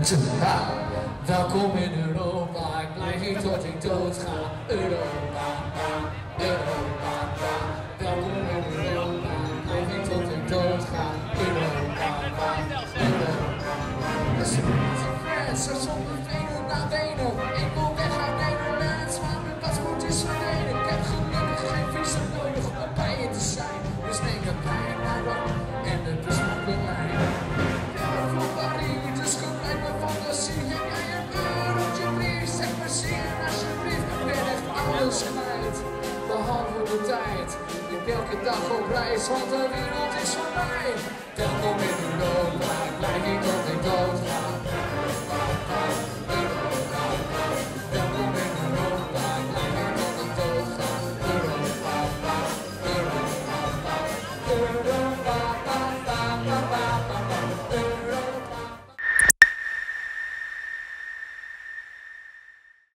Welkom in Europa, ik blijf hier tot ik doodga. Europa, Europa, welkom in Europa, ik blijf hier tot ik doodga. Europa, Europa. Ze zonder venen naar benen. Ik wil weg uit Nederland, maar mijn paspoort is verdwenen. Ik heb gelukkig geen visum nodig om bij je te zijn. Dus neem de pijn naar dan en de bus naar Berlijn. Voor Parijs, dus gebruik mijn fantasie. Heb jij een eurotje, please? Zeg maar zingen alsjeblieft. Ik ben echt alles kwijt, behalve de tijd. Ik ben elke dag op reis, want de wereld is voor mij. Welkom in Europa, ik blijf hier tot ik doodga. Welkom in Europa, ik blijf hier tot ik doodga. Europa, Europa, Europa.